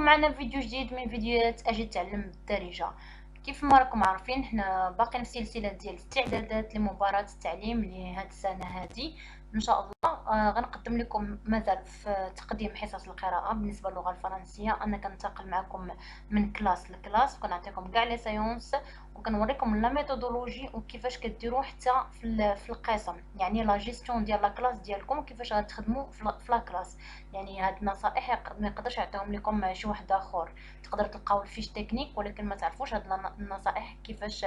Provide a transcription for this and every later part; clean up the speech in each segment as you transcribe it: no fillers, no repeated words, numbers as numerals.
معنا فيديو جديد من فيديوهات اجي تعلم بالدارجه. كيف ما راكم عارفين حنا باقيين في سلسله ديال الاستعدادات لمباراه التعليم لهاد السنه هذه ان شاء الله. غنقدم لكم مازال في تقديم حصص القراءه بالنسبه للغه الفرنسيه. انا كنتقل معكم من كلاس لكلاس وكنعطيكم كاع لي سيونس وكنوريكم لا ميثودولوجي وكيفاش كديروا حتى في القسم، يعني لا جيستيون ديال لا كلاس ديالكم كيفاش غتخدموا في لا كلاس. يعني هاد النصائح ما يقدرش يعطيهم لكم شي واحد اخر. تقدر تلقاو الفيش تكنيك ولكن ما تعرفوش هاد النصائح كيفاش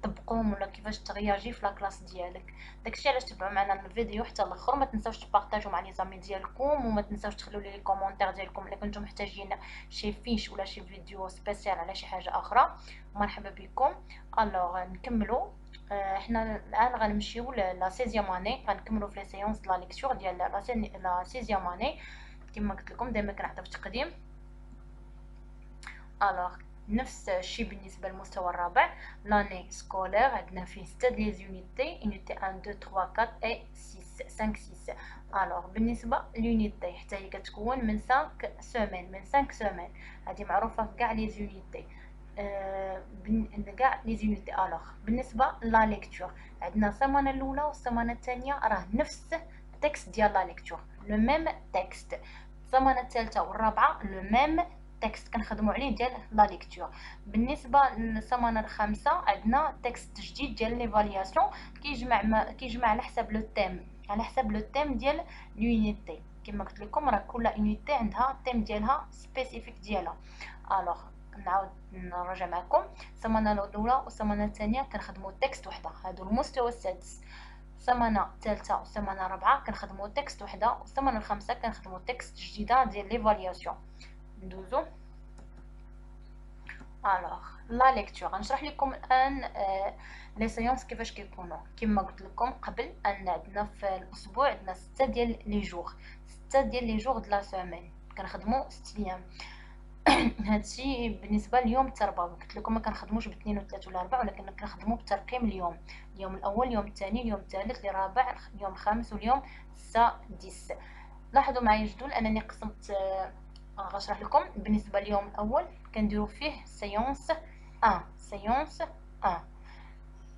تطبقوهم ولا كيفاش تغياجي في لا كلاس ديالك. داكشي علاش تبعوا معنا الفيديو حتى الاخر. ما تنساوش تبارطاجيو مع لي زامي ديالكم وما تنساوش تخليو لي كومونتير ديالكم الا كنتم محتاجين شي فيش ولا شي فيديو سبيسيال على شي حاجه اخرى. مرحبا بكم. الوغ نكملوا. حنا الان غنمشيو لا سيزيام اني، غنكملوا في لي سيونس د لا ليكتور ديال لا سيزيام اني. كما قلت لكم دائما كنعطيو في التقديم. الوغ نفس الشيء بالنسبه للمستوى الرابع. لاني سكولير عندنا فيه 6 لي زونيتي، يونيتي 1 2 3 4 اي 6 5 6. الوغ بالنسبه لونيتي حتى هي كتكون من 5 سيمين، من 5 سيمين. هذه معروفه في كاع لي زونيتي، كاع لي زونيتي. الوغ بالنسبه لا ليكتور عندنا السيمانه الاولى والسيمانه الثانيه راه نفس التكست ديال لا ليكتور، لو ميم تكست. السيمانه الثالثه والرابعه لو ميم تكست كنخدموا عليه ديال لا ليكتور. بالنسبه للسيمانه الخامسه عندنا تكست جديد ديال ليفالياسيون كيجمع على حسب لو تيم، على حسب لو تيم ديال لونيتي. كما قلت لكم راه كل يونيتي عندها التيم ديالها سبيسيفيك ديالها. الوغ نعاود نرجع معكم. السيمانه الاولى والسيمانه الثانيه كنخدموا تكست وحده، هادو المستوى السادس. السيمانه الثالثه والسيمانه الرابعه كنخدموا تكست وحده، والسيمانه الخامسه كنخدموا تكست جديده ديال ليفالياسيون. ندوزو. الوغ لا ليكتور غنشرح لكم الان لي سيونس كيفاش كيكونوا. كما قلت لكم قبل ان عندنا في الاسبوع عندنا 6 ديال لي جوغ، 6 ديال لي جوغ د لا سيمين كنخدموا 6 ايام. هادشي بالنسبه لليوم التربوي. قلت لكم ما كنخدموش باثنين وثلاث ولا اربع، ولكن كنخدموا بترقيم اليوم. اليوم الاول، اليوم الثاني، اليوم الثالث، اليوم الرابع، اليوم الخامس واليوم السادس. لاحظوا معايا جدول انني قسمت. غنشرح لكم. بالنسبه لليوم الاول كنديروا فيه سيونس 1، سيونس 1.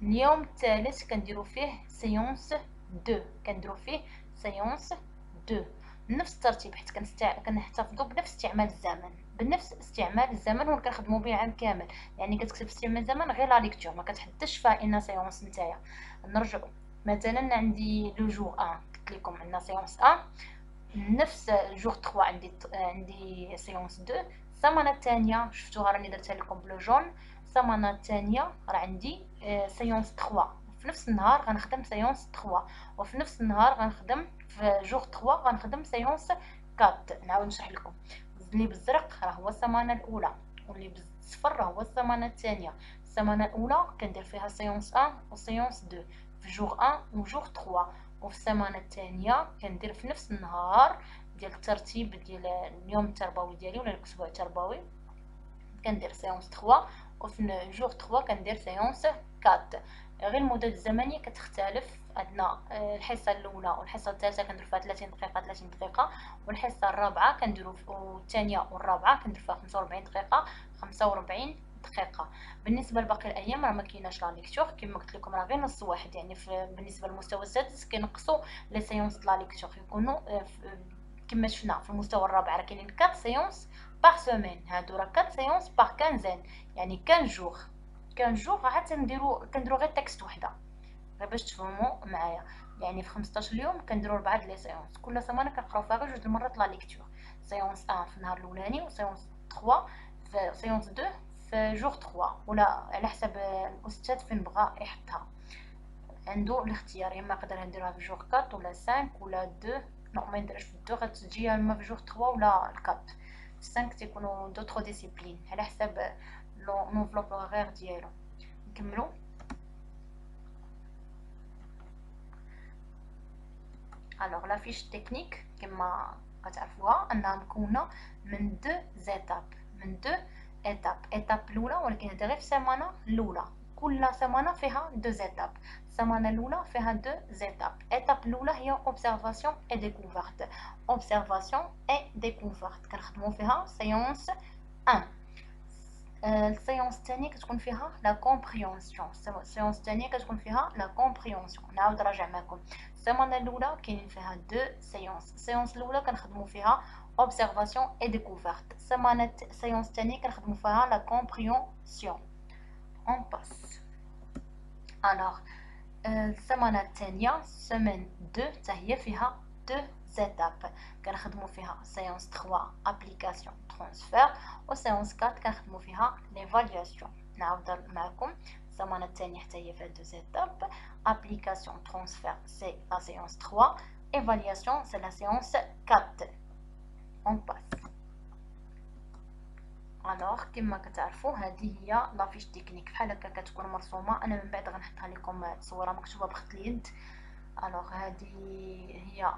اليوم الثالث كنديروا فيه سيونس 2، كنديروا فيه سيونس 2. نفس الترتيب حيت كنحتفظوا بنفس استعمال الزمن، بنفس استعمال الزمن هو كنخدموا به عام كامل. يعني كتكتب استعمال الزمن غير لا ليكتور، ما كتحددش فيها ان سيونس نتايا. نرجعوا مثلا عندي لو جور 1 قلت لكم عندنا سيونس 1. نفس جور 3 عندي سيونس 2. السمانه الثانيه شفتوها راني درتها لكم بلو جون. السمانه الثانيه راه عندي سيونس 3. في نفس النهار غنخدم سيونس 3، وفي نفس النهار غنخدم في جور 3 غنخدم سيونس 4. نعاود نشرح لكم. اللي بالزرق راه هو السمانه الاولى، واللي بالصفر راه هو السمانه الثانيه. السمانه الاولى كندير فيها سيونس 1 وسيونس 2 في جور 1 وجور 3. وفي السمانه الثانيه كندير في نفس النهار ديال الترتيب ديال اليوم التربوي ديالي ولا الاسبوع التربوي كندير سيونس 3، وفي جور 3 كندير سيونس 4. غير المدة الزمنيه كتختلف. عندنا الحصه الاولى والحصه الثالثه كنديروا فيها 30 دقيقه 30 دقيقه، والحصه الرابعه كنديروا الثانيه والرابعه كندير فيها 45 دقيقه 45 دقيقه. بالنسبه لباقي الايام راه ما كايناش لا ليكتور. كما قلت لكم راه غير نص واحد. يعني بالنسبه للمستوى السادس كينقصوا لي سيونس لا ليكتور يكونوا كما شفنا في المستوى الرابع راه كاينين 4 سيونس باغ سيمين. هادو راه 4 سيونس باغ كانزين، يعني 15 جوغ. 15 جوغ عاد كنديروا غير تكست وحده غير باش تفهموا معايا. يعني في 15 يوم كنديروا 4 لي سيونس، كل سيمانه كنقراو فيها غير 2 المرات لا ليكتور. سيونس 1 في النهار الاولاني، وسيونس 3 في سيونس 2 في جوغ 3، ولا على حسب الاستاذ فين بغى يحطها. عنده الاختيار، اما نقدر نديرها في جوغ 4 ولا 5 ولا 2. نو ما نديرش في 2 غتجي اما في جوغ 3 ولا 4. في 5 تيكونوا دوطخ ديسيبلين على حسب لونفلوب غير ديالو. نكملوا. الوغ لا فيش تكنيك كما كتعرفوها انها مكونه من 2 زيتاب، من 2 ايتاب الاولى، ولكن هذا غير في السيمانه الاولى. كل سيمانه فيها 2 زيتاب. السيمانه الاولى فيها 2 زيتاب. ايتاب الاولى هي اوبسيرفاسيون اي ديكوفرت. اوبسيرفاسيون اي ديكوفرت كنخدموا فيها سيونس 1. السيونس الثانية كتكون فيها لا كومبريونسيون. السيونس الثانية كتكون فيها لا كومبريونسيون. نعاود نراجع معكم. السيمانة الأولى كاينين فيها دو سيونس. السيونس الأولى كنخدمو فيها observation et découverte. السيونس الثانية كنخدمو فيها لا كومبريونسيون. on passe. alors السيمانة الثانية سيمين 2 حتى هي فيها دو زيتاب. كنخدمو فيها séance 3 application transfert و séance 4 كنخدمو فيها l'évaluation. نعاود معكم. السيمانة الثانية حتى هي فيها دو زيتاب. application transfert c'est la séance 3, évaluation c'est la séance 4. on passe. الوغ كما كتعرفوا هذه هي لافيش تكنيك بحال هكا كتكون مرسومه. انا من بعد غنحطها لكم صوره مكتوبه بخط اليد. الوغ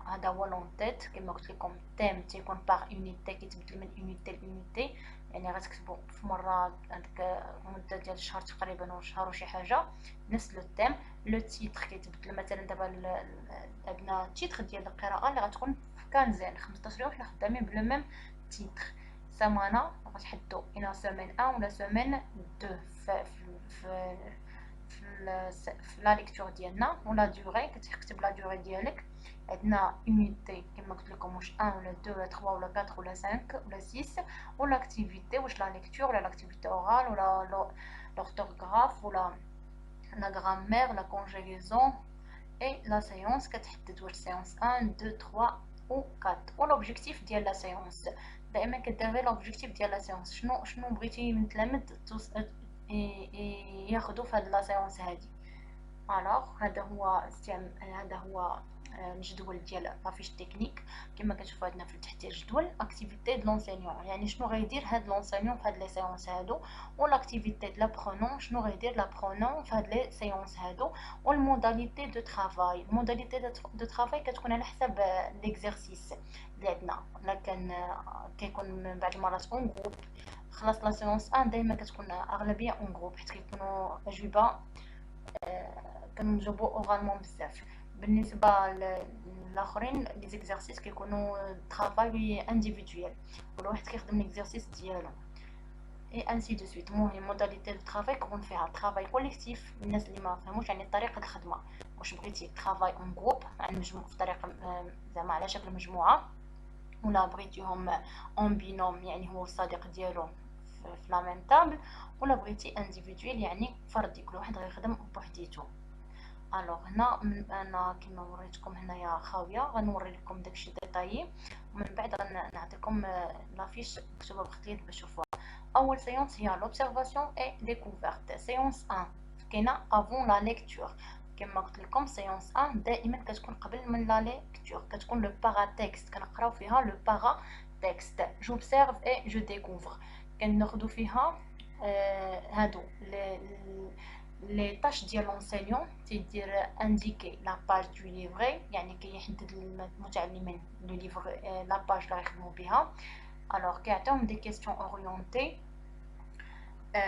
هذا هو لونتيت كما قلت لكم. تيم تيكون باغ يونيتي كيتبدل من يونيتي ليونيتي، يعني غتكتبوا في مره هذيك مده ديال الشهر تقريبا ولا شهر وشي حاجه نفس لو تيم. لو تيتر كيتبدل. مثلا دابا عندنا التيتر ديال القراءه اللي غتكون في كانزين 15 يوم حنا خدامين بلو ميم تيتر. سمانة غتحدو إلى سومين 1 ولا سومين 2 في لا ليكتور ديالنا. ولا دوغي كتكتب لا دوغي ديالك. عندنا يونيتي كما قلت لكم واش 1 ولا 2 ولا 3 ولا 4 ولا 5 ولا 6. ولا اكتيفيتي واش لا ليكتور ولا لاكتيفيتي اورال ولا لورتوغراف ولا لا غرامير لا كونجيغيزون. اي لا سيونس كتحدد واش سيونس 1 2 3 و 4. و لوبجيكتيف ديال لا سيونس دائما كديري لوبجيكتيف ديال لا سيونس. شنو بغيتي من التلاميذ ياخذوا في هاد لا سيونس هادي. الوغ هذا هو الجدول ديال لافيش تكنيك. كما كتشوفوا عندنا في التحت الجدول اكتيفيتي د لونسينيون، يعني شنو غيدير هاد لونسينيون في هاد لي سيونس هادو. و لاكتيفيتي د لابرونون شنو غيدير لابرونون في هاد لي سيونس هادو. و الموداليتي دو ترافاي. الموداليتي دو ترافاي كتكون على حسب ليكزارسيس اللي عندنا. لكن كيكون من بعض المرات اون جروب. خلاص لا سيونس 1 دائما كتكون اغلبيه اون جروب حيت كيكونوا اجوبه كنجاوبوا اورالمون بزاف. بالنسبه للاخرين لي زيكزارسيس كيكونوا طرافاي انديفيدويل، كل واحد كيخدم ليكزارسيس ديالو اي انسي دو سويت. المهم موداليتي دو طرافاي كيكون فيها طرافاي كوليكتيف. الناس اللي ما فهموش يعني طريقه الخدمه، واش بغيتي طرافاي اون جروب مع المجموع في طريقه زعما على شكل مجموعه، ولا بغيتيهم اون بينوم يعني هو الصديق ديالو في لا ميم طابل، ولا بغيتي انديفيدويل يعني فردي كل واحد غيخدم بوحديتو. الوغ هنا انا كما وريتكم هنايا خاويه غنوري لكم داكشي ديتايي، ومن بعد غنعطيكم لافيش مكتوبه بخط اليد باش تشوفوها. اول سيونس هي لوبسيرفاسيون اي ديكوفرت. سيونس 1 كاينه افون لا ليكتور. كما قلت لكم سيونس 1 دائما كتكون قبل من لا ليكتور، كتكون لو بارا تكست. كنقراو فيها لو بارا تكست. جوبسيرف اي جو ديكوفر. كناخذوا فيها هادو لي طاش ديال لونسينيون. تيدير انديكي لا باج دو ليفري، يعني كيحدد للمتعلمين لو ليفر لا باج اللي غيخدموا بها. الوغ كيعطيهم دي كيسيون اورينتي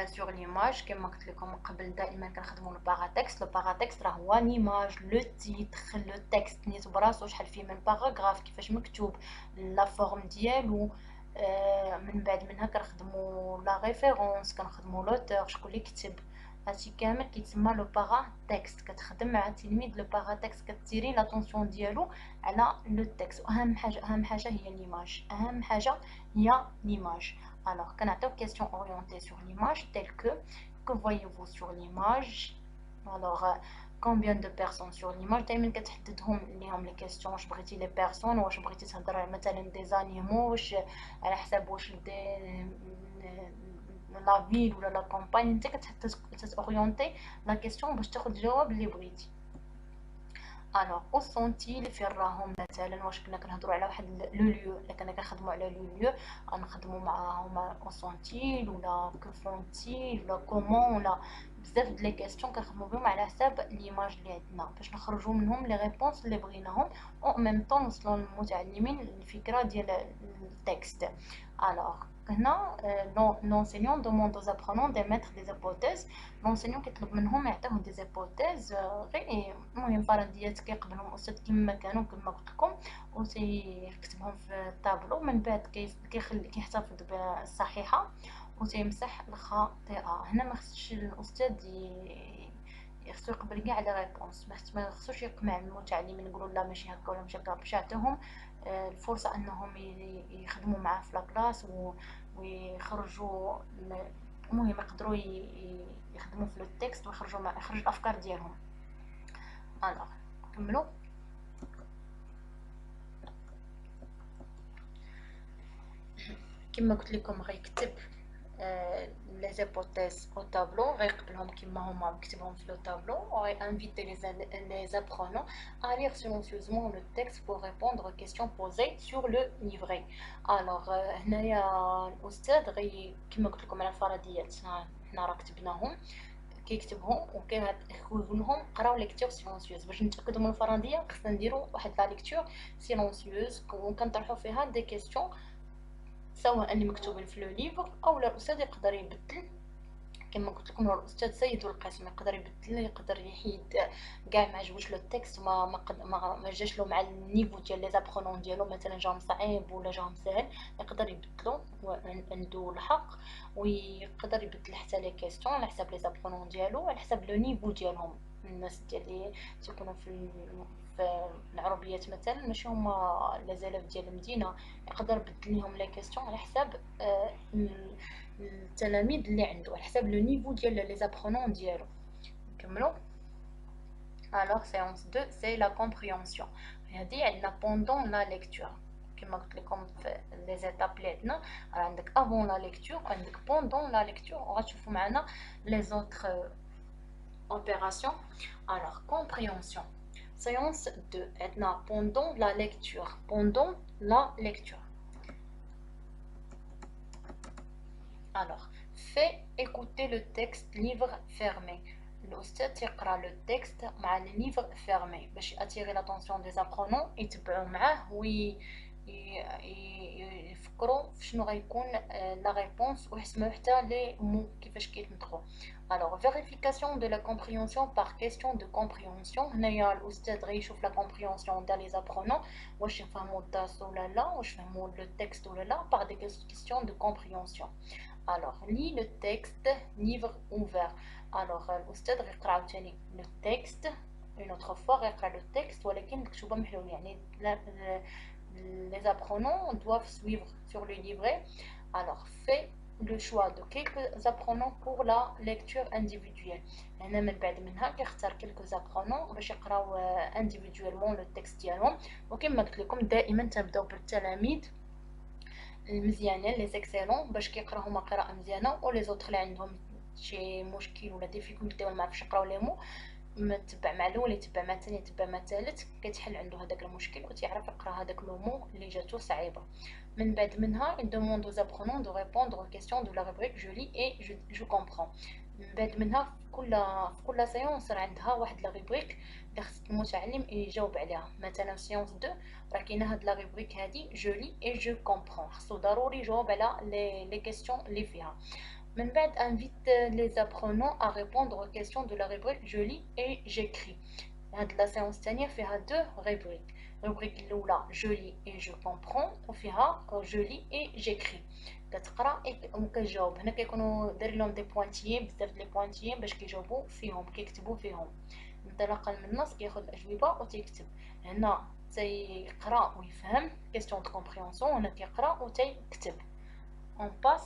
sur l'image. كما قلت لكم قبل دائما كنخدموا البارا تكست. لو بارا تكست راه هو ليماج لو تيتر لو تكست نيت براسو شحال فيه من باراغراف كيفاش مكتوب لا فورم ديالو. من بعد منها كنخدموا لا ريفيرونس، كنخدموا لوتور شكون اللي كتب. هادشي كامل كيتسمى لو بارا تكست. كتخدم مع التلميذ لو بارا تكست، كتيري لاتونسيون ديالو على لو تكست. اهم حاجه هي ليماج. اهم حاجه هي ليماج. Alors, كنعطيو question orientée sur l'image telle que voyez-vous sur l'image. Alors, combien de personnes sur l'image. دائما كتحددهم ليهم لي كيسيون. واش بغيتي لي بيرسون، واش بغيتي تهضر مثلا دي زانيمو، واش على حساب واش دي لا فيل ولا لا كومباين. انت كتورينتي لا كيسيون باش تاخذ الجواب اللي بغيتي. الوغ او سونتيل فين راهم مثلا. واش كنا كنهضروا على واحد لو ليو، الا كنا كنخدموا على لو ليو غنخدموا معاهم او سونتيل ولا كو فونتيل ولا كومون ولا بزاف د لي كيسيون كنخدموا بهم على حساب ليماج اللي عندنا باش نخرجوا منهم لي ريبونس اللي بغيناهم، او ميم طون نوصلوا للمتعلمين الفكره ديال التكست. الوغ هنا l'enseignant demande aux apprenants d'émettre des hypothèses. l'enseignant كيطلب منهم يعطيوه دي زيبوتيز غير المهم فرضيات كيقبلهم الاستاذ كما كانوا كما قلت لكم، وتيكتبهم في الطابلو. من بعد كيحتفظ بالصحيحه وتيمسح الخاطئه. هنا ما خصش الاستاذ خصو يقبل كاع لي ريبونس، ما خصوش يقمع المتعلمين يقولوا لا ماشي هكا ولا ماشي هكا، باش يعطيهم الفرصه انهم يخدموا معاه في لاكلاس ويخرجوا. المهم يقدروا يخدموا في لو تكست ويخرجوا يخرج الافكار ديالهم. الوغ نكملوا. كما قلت لكم غيكتب لي زيبوتيز او طابلو، غيقبلهم كما هما مكتبهم في لو طابلو، وغي انفيتي لي زابرونون à lire silencieusement le texte pour répondre aux questions posées sur le livret. الوغ هنايا الاستاذ كما قلت لكم على الفرضيات حنا راه كتبناهم، كيكتبهم وكيقول لهم قراو ليكتور سيلونسيوز. باش نتاكدوا من الفرضيه خصنا نديروا واحد لا ليكتور سيلونسيوز وكنطرحوا فيها دي كيسيون سواء اللي مكتوبين في لو ليفر او الاستاذ يقدر يبدل. كما قلت لكم الاستاذ سيد القسم يقدر يبدل، يقدر يحيد كاع ما عجبوش لو التكست، ما جاش له مع النيفو ديال لي زابرونون ديالو، مثلا جاهم صعيب ولا جاهم سهل، يقدر يبدلو عنده الحق، ويقدر يبدل حتى لي كيسيون على حساب لي زابرونون ديالو، على حساب لو نيفو ديالهم. الناس ديال اللي تيكونوا في العربيات مثلا ماشي هما لي زيلاف ديال المدينه، يقدر يبدل لهم لي كيسيون على حساب التلاميذ اللي عنده، على حساب لو نيفو ديال لي زابرونون ديالو. نكملوا. alors séance 2 c'est la compréhension. هذه عندنا pendant la lecture كما قلت لكم في لي زيتاب اللي عندنا، عندك avant la lecture وعندك pendant la lecture، وغتشوفوا معنا les autres opérations. alors compréhension séance 2 عندنا pendant la lecture. pendant la lecture alors fais écouter le texte livre fermé. الأستاذ يقرأ لو تكست مع لي ليفر فيرمي باش اتيري لاتونسيون دي زابرونون يتبعوا معاه يفكروا في شنو غيكون لا ريبونس ويحسموا حتى لي مو كيفاش كيتنطقوا. alors vérification de la compréhension par question de compréhension. هنايا الأستاذ غيشوف لا كومبريونسيون ديال لي زابرونون واش يفهموا الدرس ولا لا، واش فهموا لو تكست ولا لا، par des questions de compréhension. alors lis le texte livre ouvert. alors الاستاذ غيقرا عاوتاني لو تكست اون اوتر فوا، غيقرا لو تكست ولكن مكتوبه محلول، يعني les apprenants doivent suivre sur le livret. alors fais le choix de quelques apprenants pour la lecture individuelle. هنا من بعد منها كيختار quelques apprenants باش يقراو individuellement لو تكست ديالهم. وكما قلت لكم دائما تبداو بالتلاميذ المزيانين لي زيكسيلون باش كيقراو هما قراءه مزيانه، ولي زوطخ اللي عندهم شي مشكل ولا ديفيكولتي ولا ما عرفش يقراو لي مو، ما تبع مع الاول يتبع مع الثاني يتبع مع الثالث، كيتحل عنده هذاك المشكل وتيعرف يقرا هذاك لو مو اللي جاتو صعيبه. من بعد منها il demande aux apprenants de répondre aux questions de la rubrique je lis et je comprends. من بعد منها في كل سيونس راه عندها واحد لا روبريك اللي خص المتعلم يجاوب عليها. مثلا سيونس 2 راه كاينه هاد لا روبريك هادي جو لي اي جو كومبرون، خصو ضروري يجاوب على لي كيسيون اللي فيها. من بعد invite les apprenants à répondre aux questions de la rubrique je lis et j'écris. هاد لا سيونس الثانيه فيها دو روبريك، الروبريك الاولى je lis et je comprends وفيها je lis et j'écris. كتقرا وكتجاوب. هنا كيكونوا داير لهم دي بوانتيين، بزاف ديال بوانتيين باش كيجاوبوا فيهم، كيكتبوا فيهم انطلاقا من النص، كياخذ الاجوبه وتيكتب. هنا تيقرا ويفهم كيسيون دو كومبريونسيون، هنا كيقرا وتيكتب. اون باس.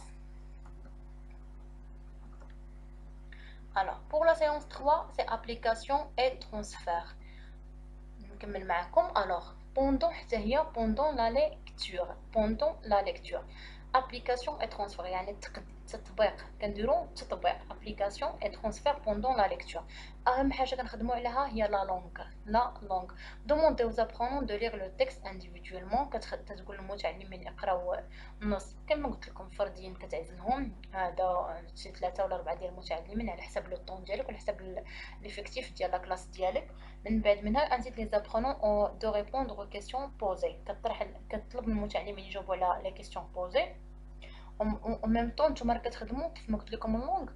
alors pour la séance 3 c'est application et transfert. نكمل معكم. alors pendant حتى هي pendant la lecture. pendant la lecture application et transfert يعني التطبيق، كنديروا تطبيق application et transfert pendant la lecture. اهم حاجه كنخدموا عليها هي لا لونغ. demandez aux apprenants de lire le texte individuellement. كتقول للمتعلمين يقراو النص كما قلت لكم فرديا، كتعزلهم هذا شي 3 ولا 4 ديال المتعلمين على حسب لو طون ديالك وعلى حسب ليفيكتيف ديال لا كلاس ديالك. من بعد منها انزيد لي زابرونون دو ريبوندر aux questions posées. كتطلب من المتعلمين يجاوبوا على لي كيسيون بوزي. او ميم طون نتوما راه كتخدموا كيف ما قلت لكم اللونغ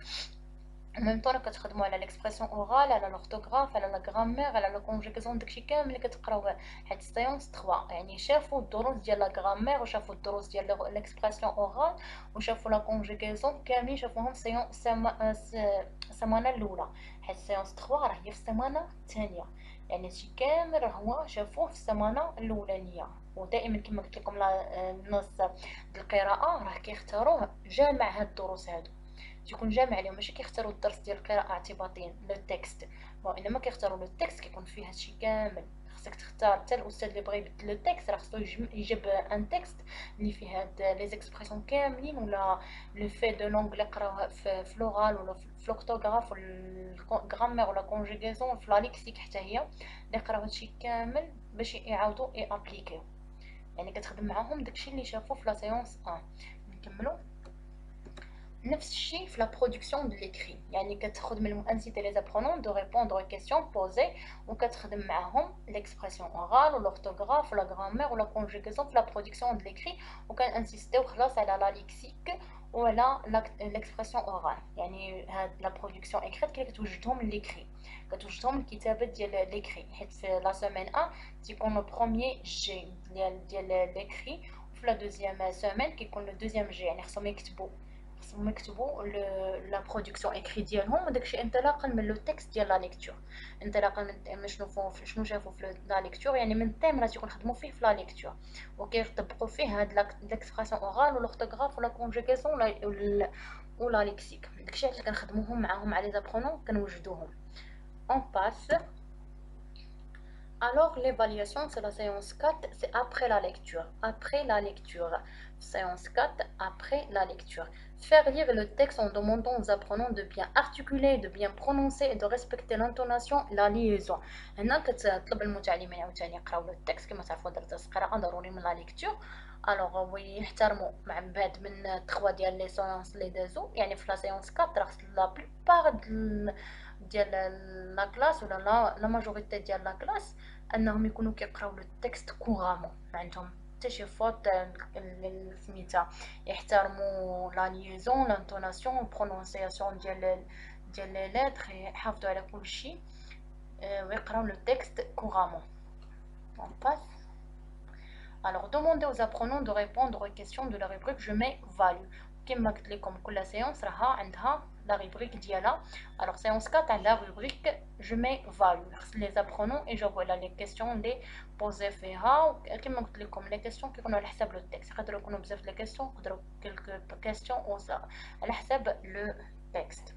en même temps كتخدموا على l'expression orale على l'orthographe على la grammaire على la conjugaison داكشي كامل اللي كتقراوه. حيت سيونس 3 يعني شافوا الدروس ديال la grammaire وشافوا الدروس ديال l'expression orale وشافوا la conjugaison كاملين شافوهم السمانه الاولى. حيت سيونس 3 راه هي في السمانه الثانيه، يعني هادشي كامل راه هو شافوه في السمانه الاولانيه. ودائما كما قلت لكم النص ديال القراءه راه كيختاروه جامع هاد الدروس هادو، تيكون جامع عليهم، ماشي كيختاروا الدرس ديال القراءة اعتباطيا لو تكست، انما كيختاروا لو تكست كيكون فيه هادشي كامل. خصك تختار حتى الاستاذ اللي بغى يبدل لو تكست راه خصو يجيب ان تكست اللي فيه هاد لي زيكسبرسيون كاملين، ولا لو في دو لونغ اللي قراوها في لوغال ولا في لوكتوغراف ولا الغرامير ولا كونجوغيزون في لا ليكسيك حتى هي اللي قراو هادشي كامل باش يعاودوا ابليكيو. يعني كتخدم معاهم داكشي اللي شافوه في لا سيونس 1. نكملوا. نفس الشيء في la production de l'écrit، يعني كتخدم inciter les apprenants de répondre aux questions posées وكتخدم معاهم l'expression orale و l'orthographe و la grammaire و la conjugaison في la production de l'écrit، وكنانسيستيو خلاص على la lexique وعلى l'expression orale. يعني هاد la production écrite كتوجدهم l'écrit، كتوجدهم الكتابة ديال l'écrit. حيت في la semaine 1 تيكون le premier G ديال l'écrit، وفي la deuxième semaine كيكون le deuxième G، يعني خصهم يكتبوا لا برودكسيون اكري ديالهم، وداكشي انطلاقا من لو تكست ديال لا ليكتور، انطلاقا من شنو شافوا في لا ليكتور، يعني من التيم اللي تيكون خدموا فيه في لا ليكتور، وكيطبقوا فيه هاد ليكسبرسيون اورال ولورتوغراف ولا كونجوغيزون ولا ليكسيك. داكشي علاش كنخدموهم معاهم على لي زابرونون كنوجدوهم. اون باس. Alors l'évaluation c'est la séance 4, c'est après la lecture. Après la lecture. Séance 4, après la lecture. Faire lire le texte en demandant aux apprenants de bien articuler, de bien prononcer et de respecter l'intonation, la liaison. هنا كتطلب المتعلمين عاوتاني يقراو لو التكست كما تعرفوا درس القراءة ضروري من لا ليكتور. الوغ ويحترموا مع بعد من 3 ديال لي سيونس لي دازو، يعني في لا سيونس 4 راه لا بلوبار ديال لا كلاس ولا لا ماجوريتي ديال لا كلاس انهم يكونوا كيقراو لو التكست كورامون، ما عندهم حتى شي فوت سميتها، يحترموا لا ليزون لانتوناسيون البرونونسياسيون ديال لي لتر، يحافظوا على كل شيء ويقراو لو تكست كورامون. On passe. Alors, demandez aux apprenants de répondre aux questions de la rubrique Je m'évalue. كما قلت لكم كل سيونس راها عندها لا rubrique ديالها. Alors séance 4 عندها rubrique Je m'évalue. خص les apprenants يجاوبوا على les questions اللي بوزي فيها. كما قلت لكم les questions كيكونوا على حساب لو تكست، يقدروا يكونوا بزاف لي questions، يقدروا quelques questions على حساب لو تكست.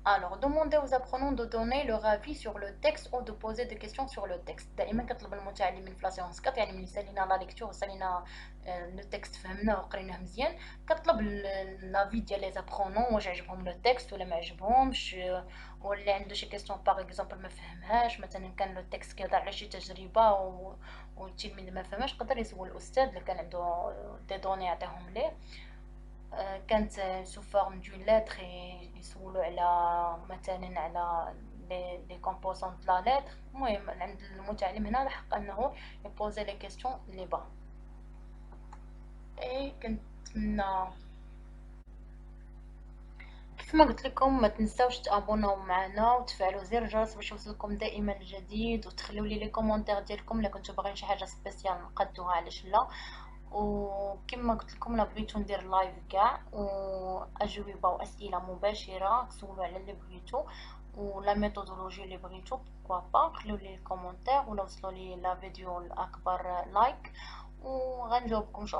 Alors, demandez aux apprenants de donner leur avis sur le texte ou de poser des questions sur le texte. دائما كطلب المتعلمين في لا سيونس 4، يعني ملي سالينا لا ليكتور وسالينا لو تكست فهمناه وقريناه مزيان، كطلب لافي ديال لي زابرونون واش عجبهم لو تكست ولا ما عجبهمش، ولا عنده شي كيسيون باغ اكزومبل ما فهمهاش، مثلا كان لو تكست كيهضر على شي تجربه والتلميذ ما فهمهاش، يقدر يسول الاستاذ اللي كان عنده دي دوني يعطيهم ليه. كانت سو فورم دون لتر، يسولوا على مثلا على لي كومبوزون د لا لتر. المهم عند المتعلم هنا الحق انه يبوزي لي كيسيون لي با. اي كنتمنى كيف ما قلت لكم ما تنساوش تابوناو معنا وتفعلوا زر الجرس باش يوصلكم دائما الجديد، وتخليو لي كومونتير ديالكم الا كنتو باغيين شي حاجه سبيسيال نقدوها علاش لا. وكما قلت لكم لا بغيتو ندير لايف كاع واجوبه واسئله مباشره، تسولوا على اللي بغيتو ولا ميثودولوجي اللي بغيتو بوكوا با، خليو لي الكومونتير ولا وصلوا لي لا فيديو الاكبر لايك وغنجاوبكم ان شاء الله.